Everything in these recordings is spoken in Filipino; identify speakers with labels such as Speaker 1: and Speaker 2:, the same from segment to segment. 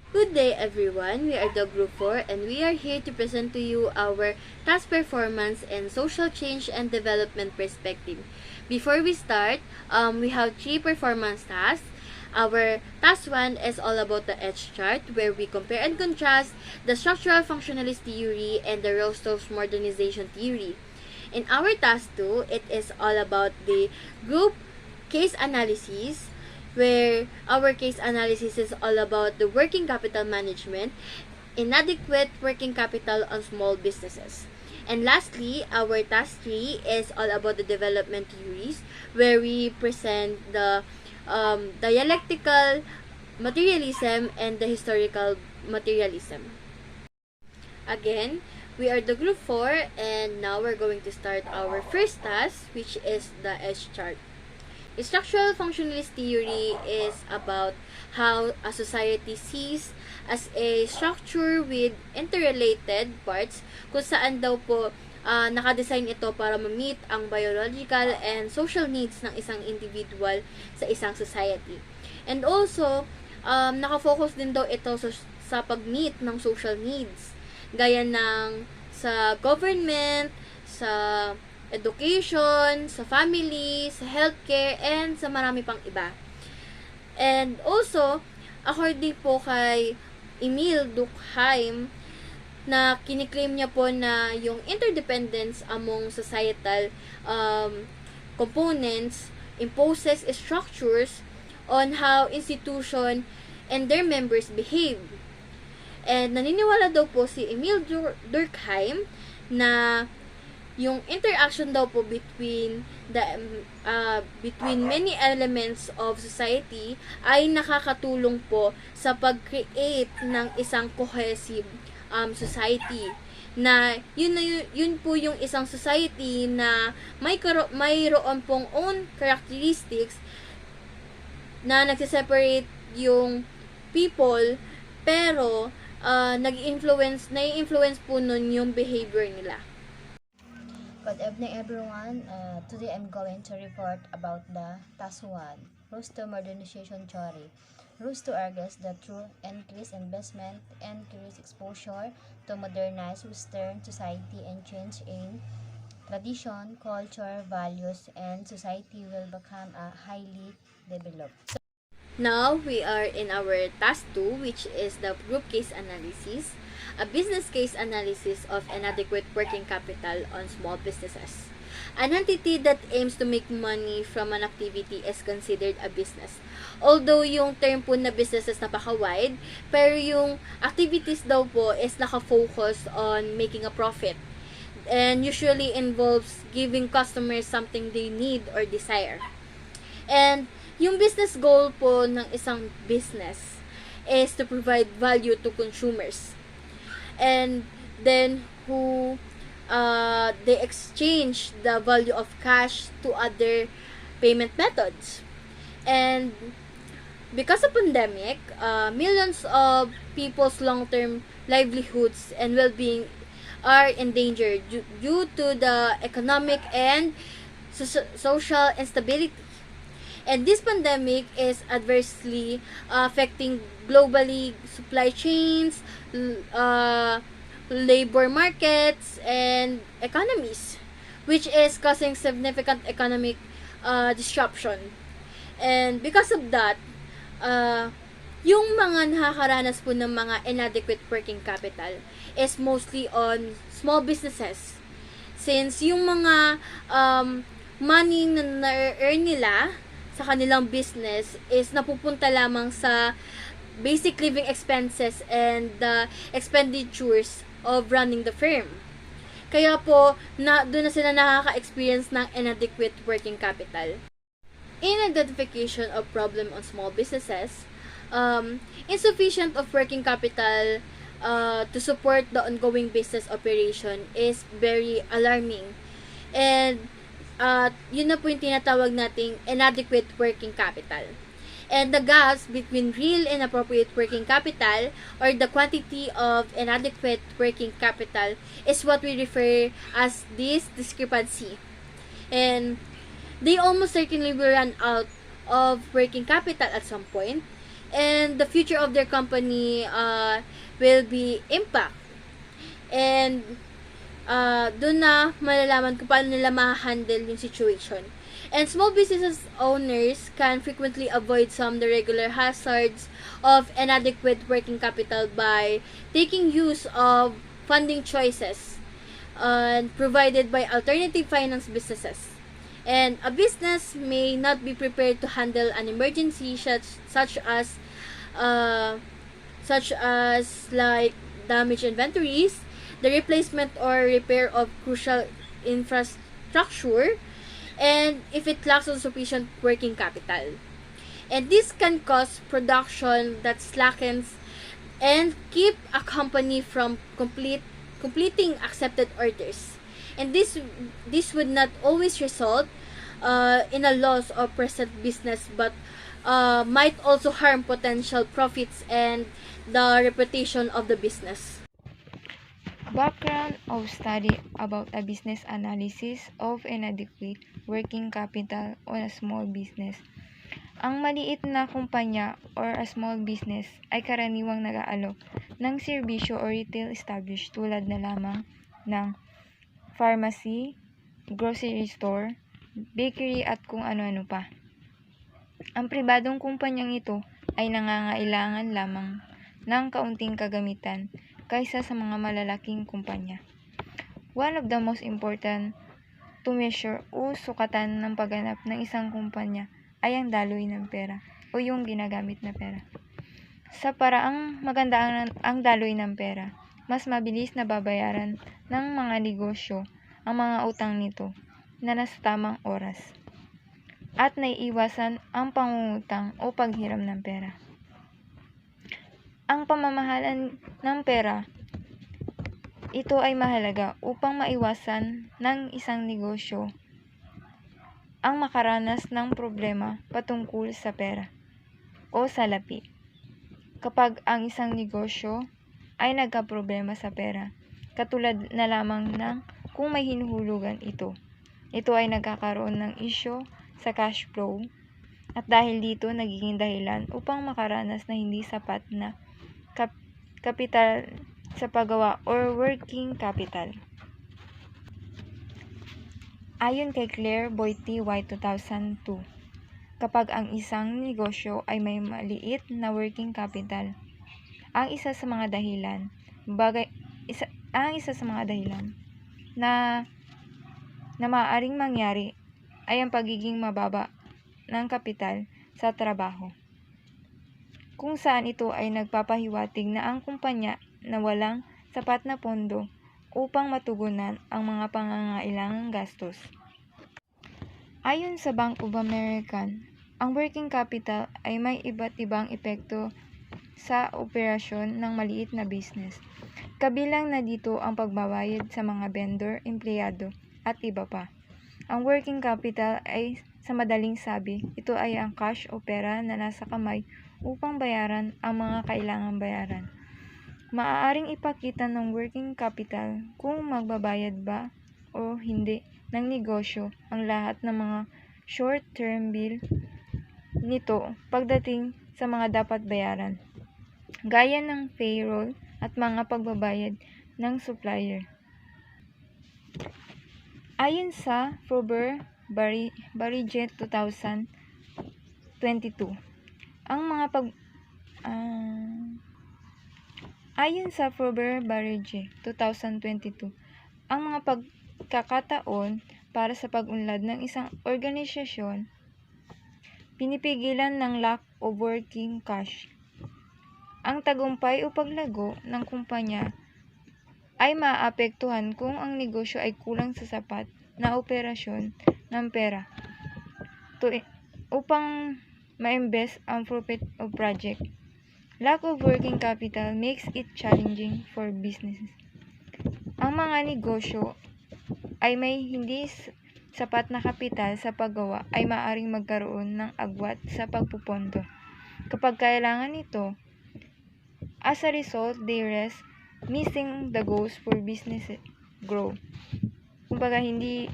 Speaker 1: Good day everyone, we are the Group 4 and we are here to present to you our task performance and social change and development perspective. Before we start, we have 3 performance tasks. Our task 1 is all about the edge chart where we compare and contrast the structural functionalist theory and the Rostow's modernization theory. In our task 2, it is all about the group case analysis where our case analysis is all about the working capital management, inadequate working capital on small businesses. And lastly, our task 3 is all about the development theories where we present the dialectical materialism and the historical materialism. Again, we are the group 4 and now we're going to start our first task, which is the S chart. Structural functionalist theory is about how a society sees as a structure with interrelated parts kung saan daw po nakadesign ito para ma-meet ang biological and social needs ng isang individual sa isang society. And also, nakafocus din daw ito sa pag-meet ng social needs gaya ng sa government, sa education, sa family, sa healthcare, and sa marami pang iba. And also, according po kay Emil Durkheim, na kiniklaim niya po na yung interdependence among societal components imposes structures on how institution and their members behave. And naniniwala daw po si Emil Durkheim na yung interaction daw po between many elements of society ay nakakatulong po sa pag-create ng isang cohesive society na yun po yung isang society na mayroon pong own characteristics na nagse-separate yung people pero nai-influence po nun yung behavior nila.
Speaker 2: Good evening everyone. Today I'm going to report about the task 1, Rostow modernization theory. Rostow argues that through increased investment, increased exposure to modernized Western society and change in tradition, culture, values, and society will become a highly developed.
Speaker 1: Now, we are in our task 2, which is the group case analysis, a business case analysis of inadequate working capital on small businesses. An entity that aims to make money from an activity is considered a business. Although yung term po na businesses napaka-wide, pero yung activities daw po is naka-focus on making a profit and usually involves giving customers something they need or desire. And yung business goal po ng isang business is to provide value to consumers. And then, they exchange the value of cash to other payment methods. And because of pandemic, millions of people's long-term livelihoods and well-being are in danger due to the economic and social instability. And this pandemic is adversely affecting globally supply chains, labor markets, and economies, which is causing significant economic disruption. And because of that, yung mga nakakaranas po ng mga inadequate working capital is mostly on small businesses. Since yung mga money na na-earn nila sa kanilang business is napupunta lamang sa basic living expenses and the expenditures of running the firm. Kaya po, doon na sila nakaka-experience ng inadequate working capital. In identification of problem on small businesses, insufficient of working capital to support the ongoing business operation is very alarming. And yun na po yung tinatawag nating inadequate working capital. And the gaps between real and appropriate working capital or the quantity of inadequate working capital is what we refer as this discrepancy. And they almost certainly will run out of working capital at some point and the future of their company will be impact. And doon na malalaman kung paano nila ma-handle yung situation. And small businesses owners can frequently avoid some of the regular hazards of inadequate working capital by taking use of funding choices provided by alternative finance businesses. And a business may not be prepared to handle an emergency uh, such as like damaged inventories, the replacement or repair of crucial infrastructure, and if it lacks on sufficient working capital. And this can cause production that slackens and keep a company from completing accepted orders. And this would not always result in a loss of present business, but might also harm potential profits and the reputation of the business.
Speaker 3: Background of study about a business analysis of inadequate working capital on a small business. Ang maliit na kumpanya or a small business ay karaniwang nag-aalok ng serbisyo o retail established tulad na lamang ng pharmacy, grocery store, bakery at kung ano-ano pa. Ang pribadong kumpanyang ito ay nangangailangan lamang ng kaunting kagamitan kaysa sa mga malalaking kumpanya. One of the most important to measure o sukatan ng pagganap ng isang kumpanya ay ang daloy ng pera o yung ginagamit na pera. Sa paraang maganda ang daloy ng pera, mas mabilis na babayaran ng mga negosyo ang mga utang nito na nasa tamang oras at naiiwasan ang pangungutang o paghiram ng pera. Ang pamamahalan ng pera, ito ay mahalaga upang maiwasan ng isang negosyo ang makaranas ng problema patungkol sa pera o salapi. Kapag ang isang negosyo ay nagkaproblema sa pera, katulad na lamang ng kung may hinuhulugan ito ay nagkakaroon ng isyu sa cash flow at dahil dito nagiging dahilan upang makaranas na hindi sapat na kapital sa paggawa or working capital. Ayon kay Claire Boyti White 2002, kapag ang isang negosyo ay may maliit na working capital, ang isa sa mga dahilan na maaaring mangyari ay ang pagiging mababa ng kapital sa trabaho, kung saan ito ay nagpapahiwatig na ang kumpanya na walang sapat na pondo upang matugunan ang mga pangangailangang gastos. Ayon sa Bank of America, ang working capital ay may iba't ibang epekto sa operasyon ng maliit na business. Kabilang na dito ang pagbabayad sa mga vendor, empleyado, at iba pa. Ang working capital ay sa madaling sabi, ito ay ang cash o pera na nasa kamay upang bayaran ang mga kailangang bayaran. Maaaring ipakita ng working capital kung magbabayad ba o hindi ng negosyo ang lahat ng mga short-term bill nito pagdating sa mga dapat bayaran, gaya ng payroll at mga pagbabayad ng supplier. Ayon sa Prober Barijet 2022, Ayon sa Prober Barijet 2022, ang mga pagkakataon para sa pag-unlad ng isang organisasyon pinipigilan ng lack of working cash. Ang tagumpay o paglago ng kumpanya ay maaapektuhan kung ang negosyo ay kulang sa sapat na operasyon ng pera upang ma-invest ang profit of project. Lack of working capital makes it challenging for businesses. Ang mga negosyo ay may hindi sapat na kapital sa paggawa ay maaaring magkaroon ng agwat sa pagpupondo. Kapag kailangan ito, as a result, they risk missing the goals for business grow. Kumbaga, hindi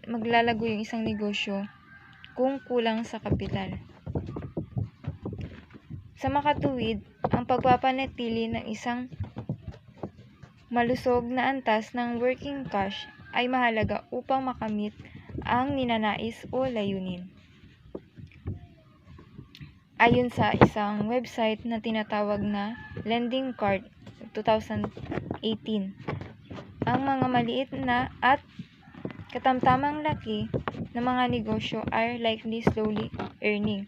Speaker 3: maglalago yung isang negosyo kung kulang sa kapital. Sa makatuwid, ang pagpapanatili ng isang malusog na antas ng working cash ay mahalaga upang makamit ang ninanais o layunin. Ayon sa isang website na tinatawag na Lending Card 2018, ang mga maliit na at katamtamang laki ng mga negosyo are likely slowly earning.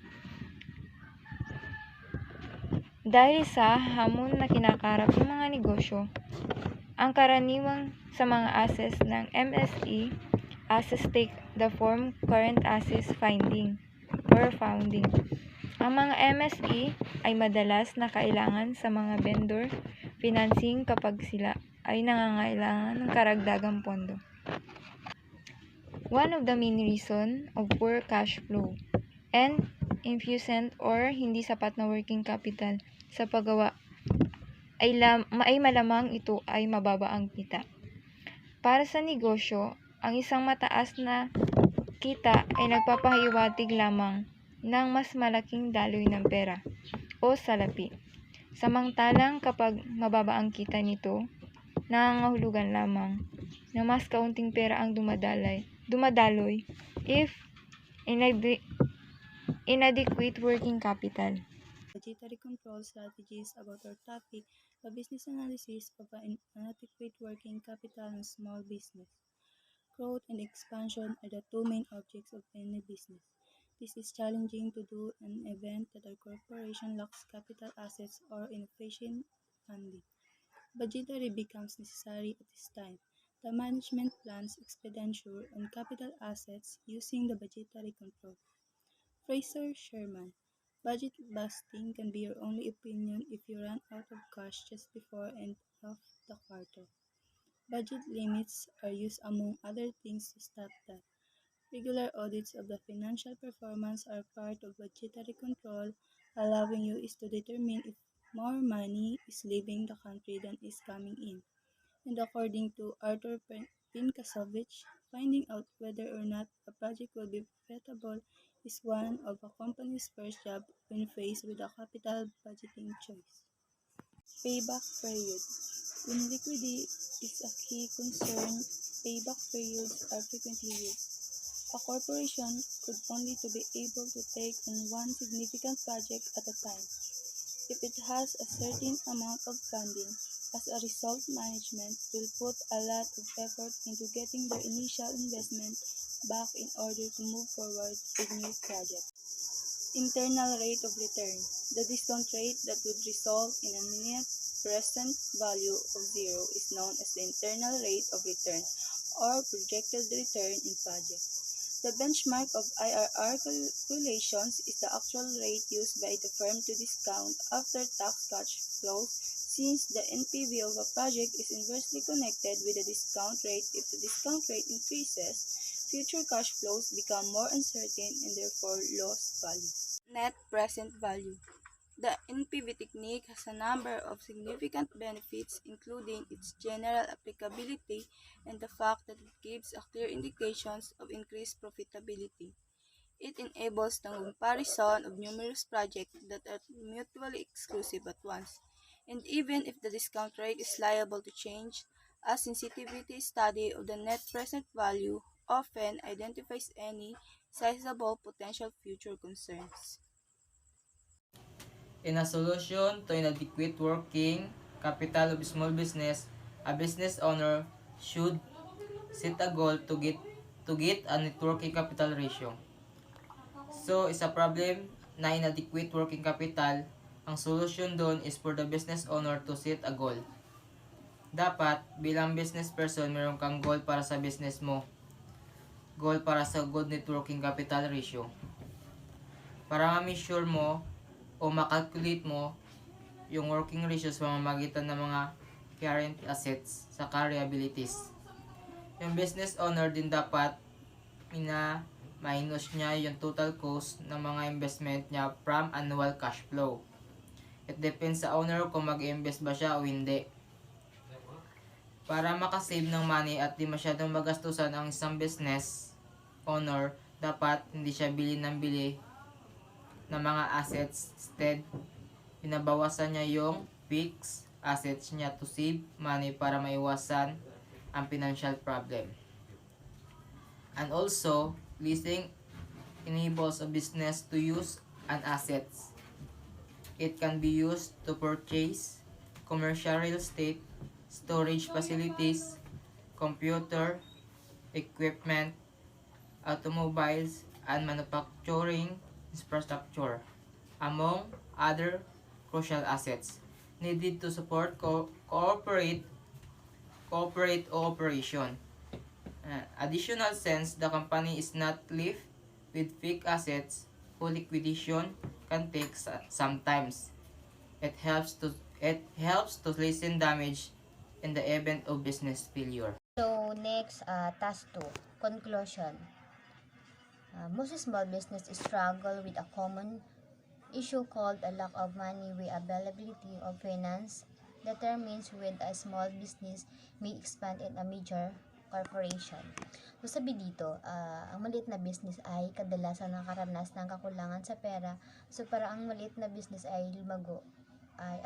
Speaker 3: Dahil sa hamon na kinakarap ng mga negosyo, ang karaniwang sa mga assets ng MSE, assets take the form current assets finding or founding. Ang mga MSE ay madalas na kailangan sa mga vendor financing kapag sila ay nangangailangan ng karagdagang pondo. One of the main reason of poor cash flow and insufficient or hindi sapat na working capital sa paggawa ay malamang ito ay mababa ang kita. Para sa negosyo, ang isang mataas na kita ay nagpapahiwatig lamang ng mas malaking daloy ng pera o salapi. Samantalang kapag mababa ang kita nito, nangangahulugan lamang na mas kaunting pera ang dumadaloy if inadequate working capital.
Speaker 4: Budgetary control strategies about our topic, the business analysis of an inadequate working capital in small business. Growth and expansion are the two main objects of any business. This is challenging to do in an event that our corporation lacks capital assets or inefficient funding. Budgetary becomes necessary at this time. The management plans expenditure on capital assets using the budgetary control. Fraser Sherman. Budget busting can be your only opinion if you run out of cash just before end of the quarter. Budget limits are used among other things to stop that. Regular audits of the financial performance are part of budgetary control, allowing you is to determine if more money is leaving the country than is coming in. And according to Arthur Pinkasovich, finding out whether or not a project will be profitable is one of a company's first job when faced with a capital budgeting choice. Payback period. When liquidity is a key concern, payback periods are frequently used. A corporation could only to be able to take on one significant project at a time. If it has a certain amount of funding, as a result, management will put a lot of effort into getting their initial investment back in order to move forward with new projects. Internal rate of return. The discount rate that would result in a net present value of zero is known as the internal rate of return or projected return in project. The benchmark of IRR calculations is the actual rate used by the firm to discount after-tax cash flows, since the NPV of a project is inversely connected with the discount rate. If the discount rate increases, future cash flows become more uncertain and therefore lose value. Net present value. The NPV technique has a number of significant benefits, including its general applicability and the fact that it gives a clear indications of increased profitability. It enables the comparison of numerous projects that are mutually exclusive at once. And even if the discount rate is liable to change, a sensitivity study of the net present value often identifies any sizable potential future concerns.
Speaker 5: In a solution to inadequate working capital of small business, a business owner should set a goal to get a net working capital ratio. So, is a problem na inadequate working capital, ang solution doon is for the business owner to set a goal. Dapat, bilang business person, meron kang goal para sa business mo. Goal para sa good net working capital ratio. Para ma-measure mo o makalculate mo yung working ratio sa pamamagitan ng mga current assets sa liabilities. Yung business owner din dapat minus niya yung total cost ng mga investment niya from annual cash flow. It depends sa owner kung mag-invest ba siya o hindi. Para makasave ng money at di masyadong magastusan ang isang business owner, dapat hindi siya bili ng mga assets. Instead, Pinabawasan niya yung fixed assets niya to save money para maiwasan ang financial problem. And also, leasing enables a business to use an assets. It can be used to purchase commercial real estate, storage facilities, computer, equipment, automobiles, and manufacturing infrastructure, among other crucial assets needed to support corporate operation. Additional sense, the company is not left with fixed assets whose liquidation can take sometimes. It helps to lessen damage in the event of business failure.
Speaker 2: So next, task 2, conclusion. Most small businesses struggle with a common issue called a lack of money where availability of finance determines when a small business may expand in a major corporation. So sabi dito, ang maliit na business ay kadalasan nakaranas ng kakulangan sa pera. So para ang maliit na business ay lumago,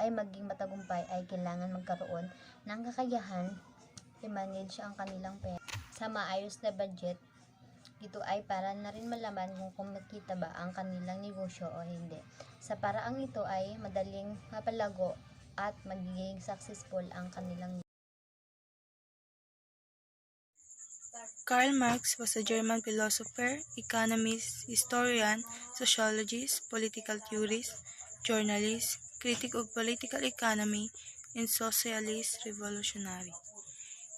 Speaker 2: ay maging matagumpay, ay kailangan magkaroon ng kakayahan i-manage ang kanilang pera sa maayos na budget. Dito ay para na rin malaman kung kumikita ba ang kanilang negosyo o hindi. Sa paraang ito ay madaling mapalago at magiging successful ang kanilang.
Speaker 4: Karl Marx was a German philosopher, economist, historian, sociologist, political theorist, journalist, critic of political economy, and socialist revolutionary.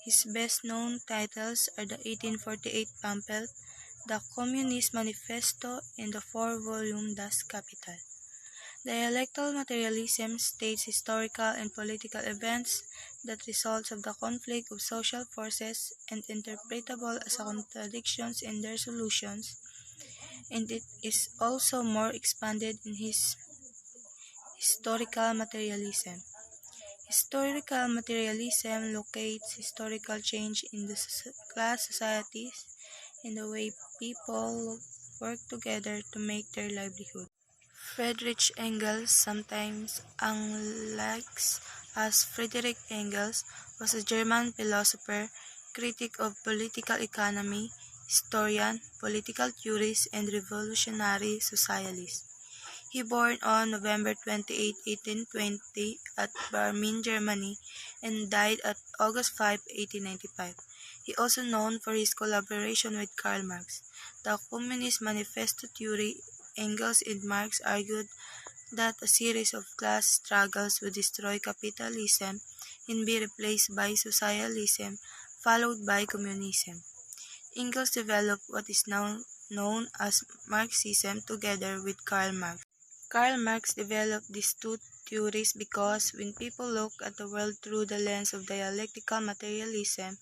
Speaker 4: His best-known titles are the 1848 pamphlet, the Communist Manifesto, and the 4-volume Das Kapital. Dialectal materialism states historical and political events that results of the conflict of social forces and interpretable as contradictions in their solutions, and it is also more expanded in his historical materialism. Historical materialism locates historical change in the class societies and the way people work together to make their livelihood. Friedrich Engels, sometimes anglicized as Friedrich Engels, was a German philosopher, critic of political economy, historian, political theorist, and revolutionary socialist. He born on November 28, 1820 at Berlin, Germany, and died at August 5, 1895. He also known for his collaboration with Karl Marx. The Communist Manifesto theory, Engels and Marx argued that a series of class struggles would destroy capitalism and be replaced by socialism, followed by communism. Engels developed what is now known as Marxism together with Karl Marx. Karl Marx developed these two theories because when people look at the world through the lens of dialectical materialism,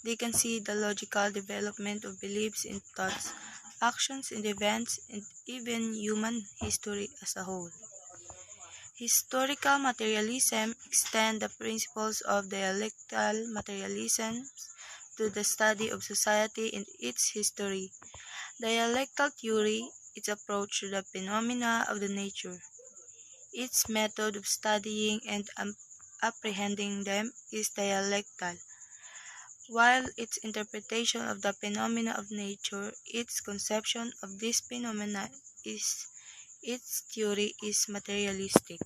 Speaker 4: they can see the logical development of beliefs and thoughts, actions and events, and even human history as a whole. Historical materialism extends the principles of dialectical materialism to the study of society and its history. Dialectical theory, its approach to the phenomena of the nature. Its method of studying and apprehending them is dialectal, while its interpretation of the phenomena of nature, its conception of these phenomena, its theory is materialistic.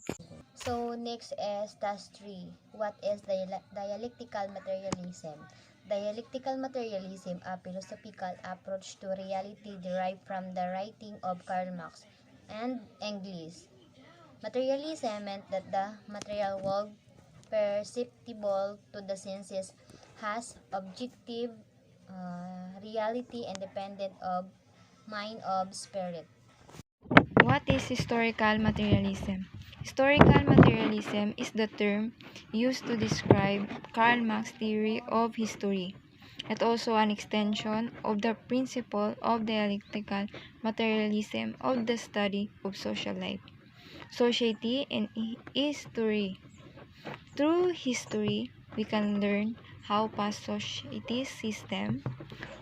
Speaker 2: So next is task 3. What is dialectical materialism? Dialectical materialism, a philosophical approach to reality derived from the writing of Karl Marx and Engels. Materialism meant that the material world perceptible to the senses has objective reality independent of mind of spirit.
Speaker 3: What is historical materialism? Historical materialism is the term used to describe Karl Marx's theory of history. It also an extension of the principle of dialectical materialism of the study of social life, society, and history. Through history, we can learn how past societies, system,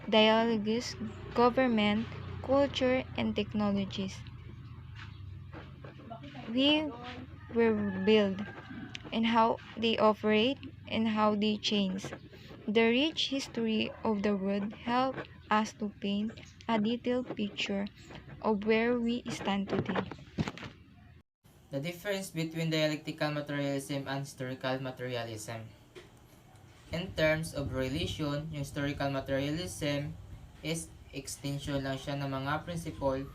Speaker 3: dialogues, government, culture, and technologies we were built, and how they operate, and how they change. The rich history of the world helped us to paint a detailed picture of where we stand today.
Speaker 5: The difference between dialectical materialism and historical materialism. In terms of relation, yung historical materialism is extension lang siya ng mga principle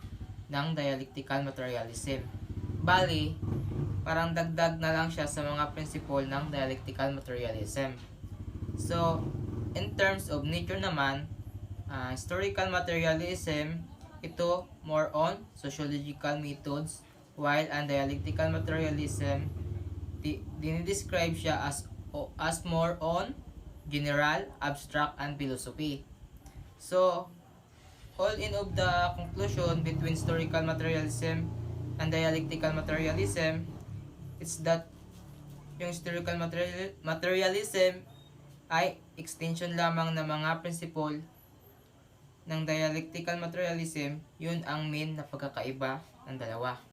Speaker 5: ng dialectical materialism. Bali, parang dagdag na lang siya sa mga principle ng dialectical materialism. So, in terms of nature naman, historical materialism, ito more on sociological methods, while ang dialectical materialism, dinidescribe siya as more on general, abstract, and philosophy. So, all in of the conclusion between historical materialism and dialectical materialism, it's that yung historical materialism ay extension lamang ng mga principle ng dialectical materialism. Yun ang main na pagkakaiba ng dalawa.